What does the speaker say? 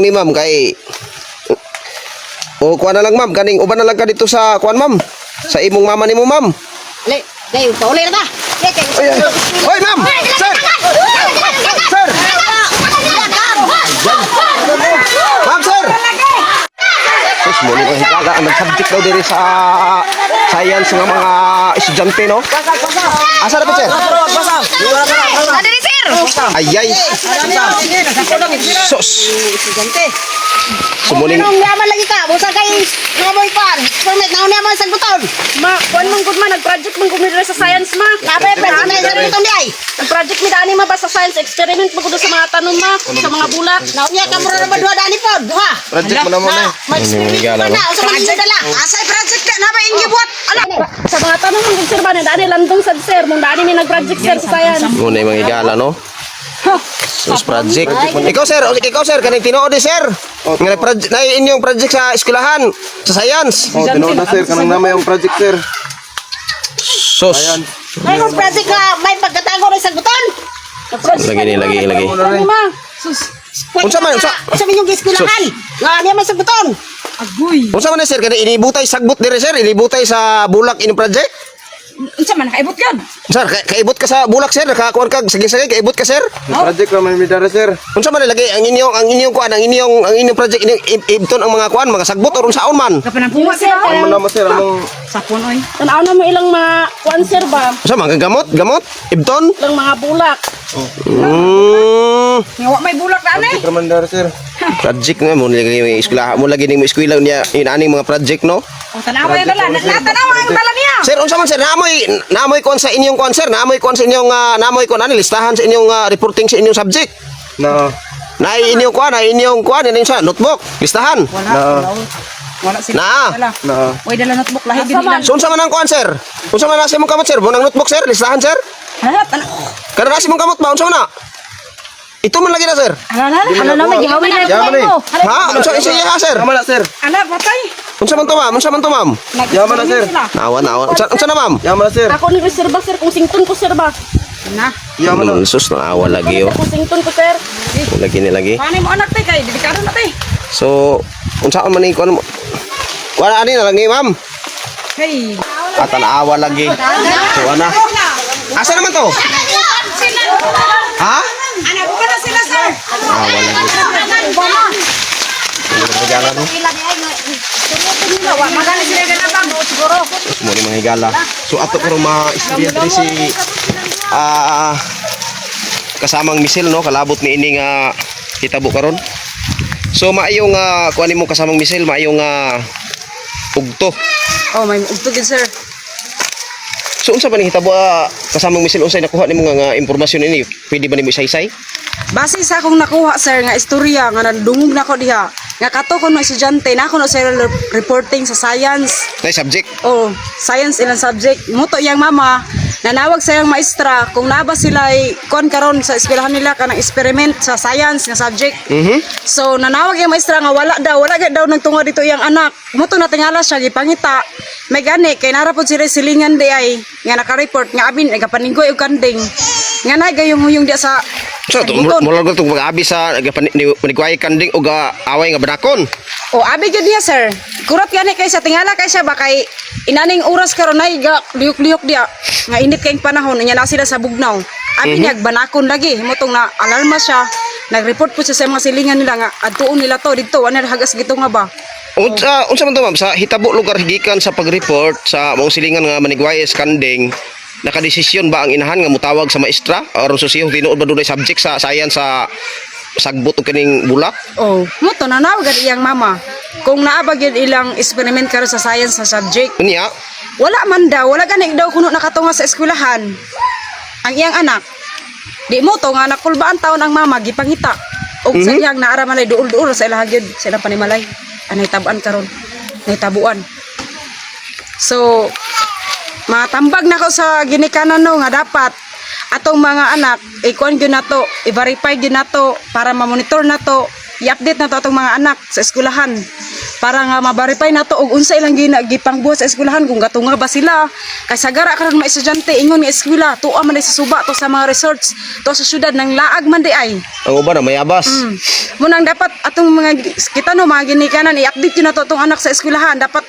lang ni ma'am kay o kuha na lang ma'am, kaning uban na lang ka dito sa kuan ma'am. Sa imong mama nimo ma'am. Le, kayo pauli na ta. Hoy ma'am. Sir. Sir. Ma'am sir. Sus mo ni hikala ang subject daw diri sa science ng mga estudyante no. Asa na po sir? Ada ni sir. Ayay. Sus. Estudyante. Sumuling Anong yaman lagi ka? Busa kay namoy pan. Permit na yaman sa buton. Ma, kuan man gud man nag-project man gud sa science ma. Kapay president na sa buton di ay. Nag-project mi dani ma ba sa science experiment man gud sa mga tanom ma, sa mga bulat. Naunya ka mura na dua dani pod. Ha. project mo na mo na. Mag-experiment na sa mga dala. Asay project ka na ba ingi buat? Ala. Sa mga tanom man gud sir ba na dani landong sad sir, mong dani mi nag-project sir sa science. Muna yung mga higala no. Sus project. Ikaw sir, kaning tinuod ni sir. Nga project na inyong project sa eskwelahan sa science. Oh, tinuod na sir, kanang nama yung project sir. Sus. May project ka may pagkatago rin sa buton. Lagi. Ano ma? Sus. Unsa man Sa minyong giskwelahan. Nga niya man sa buton. Agoy. Unsa man sir kanang inibutay sagbot dire sir, inibutay sa bulak inyong project? Unsa man nakaibot yan? Sir, kaibot ka sa bulak sir, nakakuan ka sige kaibot ka sir. Yung project naman may dara sir. Unsa man lagi ang inyong kuan, ang inyong project inyong ibton ang mga kuan, mga sagbot or unsaon man. Kapanampuwa sir. Ang nama sir, among Sapon oy. Tanaw na mo ilang mga kuan sir ba? Unsa man gamot, ibton? Ilang mga bulak. Nga may bulak na project naman dara sir. Project nga mo lagi yung eskwela, mo lagi ning eskwela niya inaning mga project no. O tanawa yan dala. Natanawa ang dala niya. Sir, unsa man sir, naamoy kon sa inyong kon sir, naamoy kon sa inyong naamoy kon ani listahan sa inyong reporting sa inyong subject. Na, Na inyong kuan, inyong sa notebook, listahan. Wala sila. Na. na, Way dala notebook lahi din nila. So unsa man ang kuan sir? Unsa man nasa imong kamot sir? Bunang notebook sir, listahan sir. Lahat ana. Kada nasa imong kamot ba unsa man na? Ito man lagi na sir. Ano na may gihawin na Yaman eh. Ha? Unsa iya sir? Tama na sir. Ana patay. Unsa man to ma'am? Unsa man to ma'am? Yaman na sir. Nawan. Unsa na ma'am? Yaman na sir. Ako ni reserva sir kung sington ko sir ba. Na. Yaman na. Sus naawa lagi oh. Kung sington ko sir. Lagi ni lagi. Paano mo anak tay kay delikado na tay. So unsa man ni kuan mo? Wala ani na lang ni ma'am. Hey. Awa lagi. So ana. Asa naman to? Ha? Anak ko na sila sir. Awa lagi. Higala no? Magaling sila ganabang siguro. Mo ni mga higala. So ato ko ma-istorya diri si kasamang misil no, kalabot ni ini nga hitabo karon. So maayong kuan nimo kasamang misil, maayong ugto. Oh, may ugtugin sir. So unsa ba ni hitabo kasamang misil unsay nakuha nimo nga impormasyon ini? Pwede ba nimo isaysay? Base sa akong nakuha sir nga istorya nga nadungog nako diha nga kato ko no estudyante na ako no sir reporting sa science. Nay subject. Oh, science ilang subject. Muto yang mama nanawag sa iyang maestra kung naba sila kon karon sa eskwelahan nila kanang experiment sa science nga subject. So nanawag yung maestra nga wala gid daw nagtungod dito iyang anak. Muto na tingala siya gipangita. May gani kay narapod sila silingan di ay nga naka-report nga abin nagapaninggoy og kanding. Nga na gayong dia sa So mula ko tong pag-abi sa nagkuhay kanding og away nga banakon. O abi gid niya sir. Kurot gani kay sa tingala kay siya ba kay inaning oras karon ay liyok-liyok dia. Nga init kayong panahon nya na sila sa bugnaw. Abi niya banakon lagi himutong na alarma siya. Nag-report po siya sa mga silingan nila nga adtuon nila to dito ana hagas gito nga ba. Unsa man to ma'am sa hitabo lugar higikan sa pag-report sa mga silingan nga manigwayes kanding, nakadesisyon ba ang inahan nga mutawag sa maestra aron susiyo tinuod ba dunay subject sa science sa sagbot og kining bulak? Oh, muto nanawag gid iyang mama. Kung naaba gid ilang experiment karon sa science sa subject. Unya, Wala man daw, wala gani daw kuno nakatunga sa eskwelahan. Ang iyang anak. Di mo to nga nakulbaan taon ang mama gipangita. Og sa iyang naara malay duol-duol sa ilang gyud sa ilang panimalay. Anay tabuan karon. Nay tabuan. So matambag na ko sa ginikanan no nga dapat atong mga anak ikuan gyud nato, i-verify gyud nato para ma-monitor nato, i-update nato atong mga anak sa eskwelahan. para nga ma-verify nato og unsa ilang gipangbuhat sa eskwelahan kung gatunga ba sila. Kay sagara karon mga estudyante ingon nga eskwela tuwa man sa suba to sa mga resorts to sa syudad nang laag man di ay. Ang uban na mayabas. Munang dapat atong mga kita no mga ginikanan i-update yun na to atong anak sa eskwelahan dapat